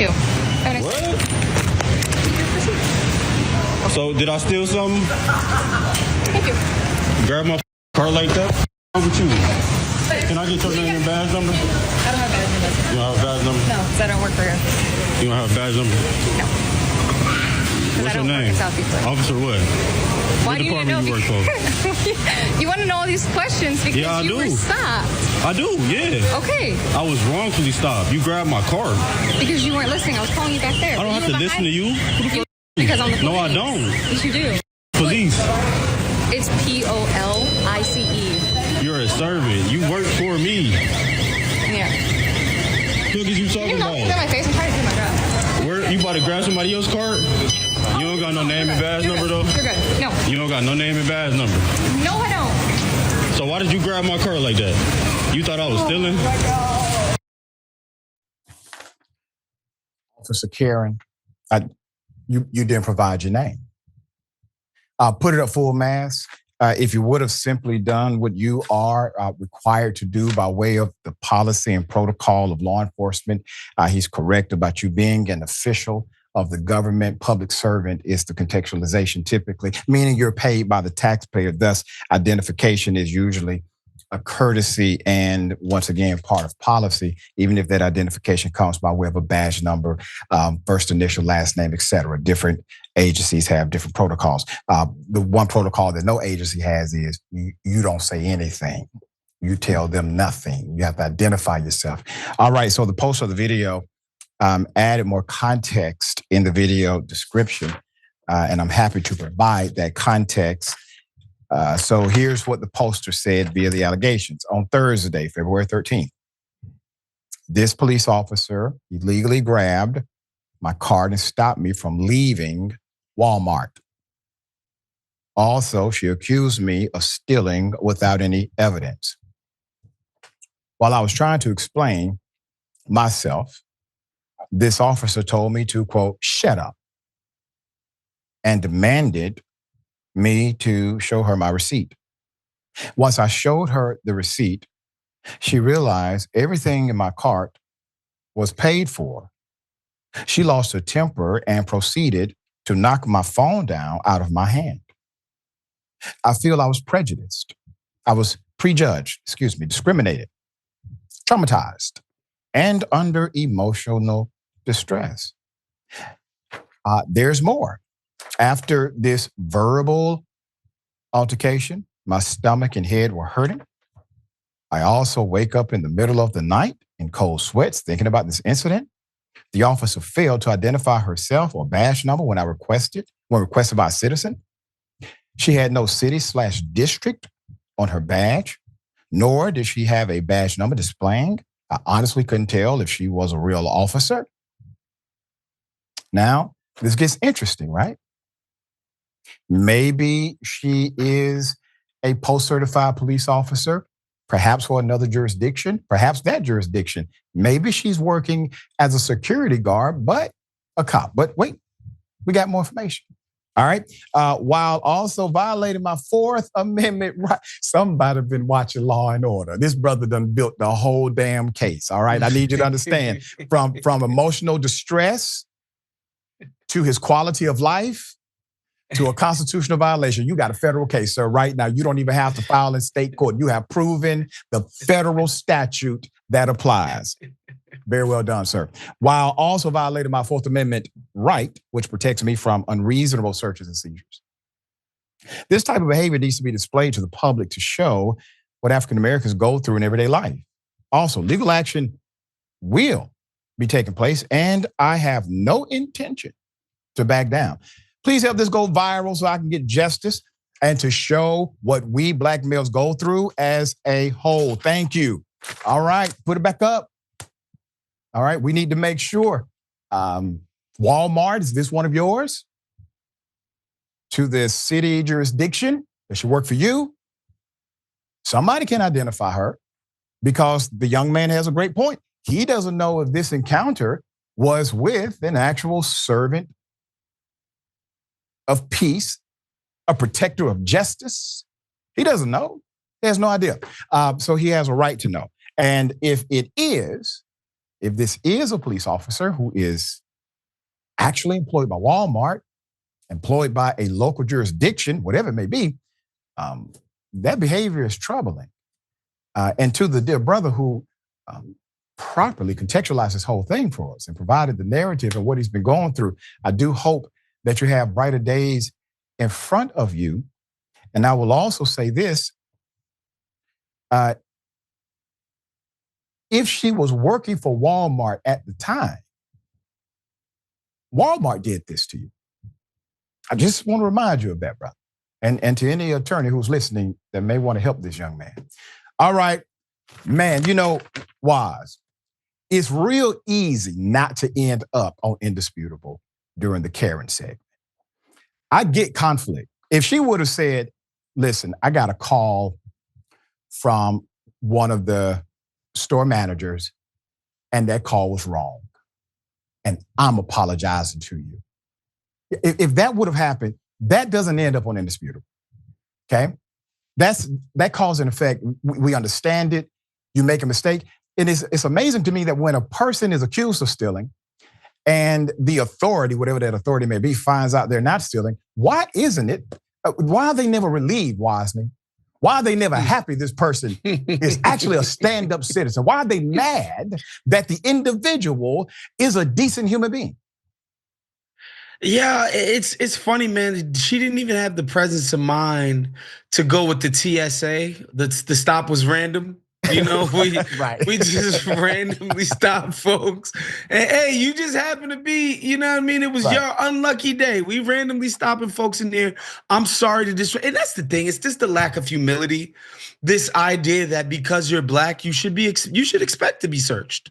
you. Have a nice day. What? So did I steal something? Thank you. Grab my car like that? What's wrong with you? Can I get your name and badge number? I don't have a badge number. You don't have a badge number? No, because I don't work for here. You don't have a badge number? No. What's your name? Officer what? Why do you need to know? You work for? You want to know all these questions because you were stopped. I do, yeah. Okay. I was wrongfully stopped. You grabbed my car. Because you weren't listening. I was calling you back there. I don't have to listen to you. Because I'm the police. No, I don't. Yes, you do. Police. It's POLICE. You're a servant. You work for me. Yeah. Look at you talking about. Look at my face. I'm trying to do my job. Where you about to grab somebody else's card? You don't got no name and badge number though? You're good. No. You don't got no name and badge number? No, I don't. So why did you grab my car like that? You thought I was stealing? Officer Karen, you didn't provide your name. Put it up full mask. If you would have simply done what you are required to do by way of the policy and protocol of law enforcement, he's correct about you being an official of the government. Public servant is the contextualization typically, meaning you're paid by the taxpayer. Thus, identification is usually a courtesy and, once again, part of policy, even if that identification comes by way of a badge number, first initial, last name, et cetera. Different agencies have different protocols. The one protocol that no agency has is you don't say anything. You tell them nothing. You have to identify yourself. All right, so the post of the video added more context in the video description, and I'm happy to provide that context. So here's what the poster said via the allegations. On Thursday, February 13th, this police officer illegally grabbed my card and stopped me from leaving Walmart. Also, she accused me of stealing without any evidence. While I was trying to explain myself, this officer told me to, quote, shut up, and demanded me to show her my receipt. Once I showed her the receipt, she realized everything in my cart was paid for. She lost her temper and proceeded to knock my phone down out of my hand. I feel I was prejudiced. I was discriminated, traumatized, and under emotional distress. There's more. After this verbal altercation, my stomach and head were hurting. I also wake up in the middle of the night in cold sweats thinking about this incident. The officer failed to identify herself or badge number when requested by a citizen. She had no city/district on her badge, nor did she have a badge number displaying. I honestly couldn't tell if she was a real officer. Now, this gets interesting, right? Maybe she is a post-certified police officer, perhaps for another jurisdiction, perhaps that jurisdiction. Maybe she's working as a security guard, but a cop. But wait, we got more information. All right. While also violating my Fourth Amendment right. Somebody been watching Law and Order. This brother done built the whole damn case. All right. I need you to understand from emotional distress to his quality of life to a constitutional violation. You got a federal case, sir, right now. You don't even have to file in state court. You have proven the federal statute that applies. Very well done, sir. While also violating my Fourth Amendment right, which protects me from unreasonable searches and seizures. This type of behavior needs to be displayed to the public to show what African Americans go through in everyday life. Also, legal action will be taking place, and I have no intention to back down. Please help this go viral so I can get justice and to show what we black males go through as a whole. Thank you. All right, put it back up. All right, we need to make sure. Walmart, is this one of yours? To this city jurisdiction, does she work for you? Somebody can identify her because the young man has a great point. He doesn't know if this encounter was with an actual servant of peace, a protector of justice. He doesn't know. He has no idea. So he has a right to know. And if it is, if this is a police officer who is actually employed by Walmart, employed by a local jurisdiction, whatever it may be, that behavior is troubling. And to the dear brother who properly contextualized this whole thing for us and provided the narrative and what he's been going through, I do hope that you have brighter days in front of you. And I will also say this, if she was working for Walmart at the time, Walmart did this to you. I just want to remind you of that, brother. And to any attorney who's listening that may want to help this young man. All right, man, Woz, it's real easy not to end up on Indisputable during the Karen segment. I get conflict. If she would have said, listen, I got a call from one of the store managers and that call was wrong, and I'm apologizing to you. If that would have happened, that doesn't end up on Indisputable, okay? That cause and effect, we understand it. You make a mistake. It's amazing to me that when a person is accused of stealing and the authority, whatever that authority may be, finds out they're not stealing, why isn't it? Why are they never relieved, Wosny? Why are they never happy this person is actually a stand-up citizen? Why are they mad that the individual is a decent human being? Yeah, it's funny, man. She didn't even have the presence of mind to go with the TSA. The stop was random. Right. We just randomly stopped folks. And hey, you just happen to be, you know what I mean? It was your unlucky day. We randomly stopping folks in there. I'm sorry to disrupt. And that's the thing. It's just the lack of humility. This idea that because you're black, you should expect to be searched.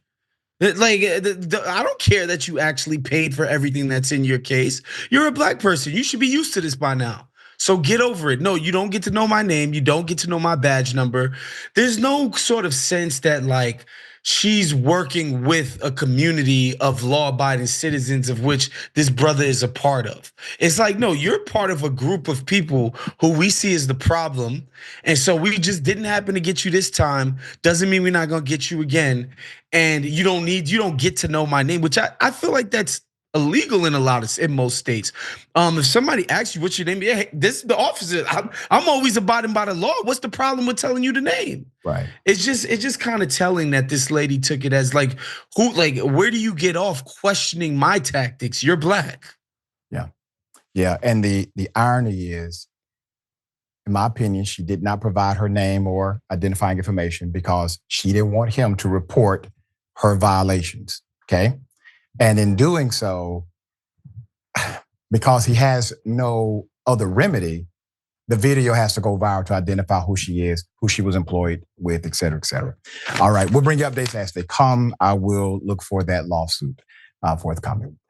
Like, I don't care that you actually paid for everything that's in your case. You're a black person. You should be used to this by now. So get over it. No, you don't get to know my name. You don't get to know my badge number. There's no sort of sense that like she's working with a community of law-abiding citizens of which this brother is a part of. It's like, no, you're part of a group of people who we see as the problem. And so we just didn't happen to get you this time. Doesn't mean we're not gonna get you again. And you don't get to know my name, which I feel like that's illegal in most states. If somebody asks you what's your name, yeah, this is the officer. I'm always abiding by the law. What's the problem with telling you the name? Right. It's just kind of telling that this lady took it as like, where do you get off questioning my tactics? You're black. Yeah. And the irony is, in my opinion, she did not provide her name or identifying information because she didn't want him to report her violations. Okay. And in doing so, because he has no other remedy, the video has to go viral to identify who she is, who she was employed with, et cetera, et cetera. All right, we'll bring you updates as they come. I will look for that lawsuit forthcoming.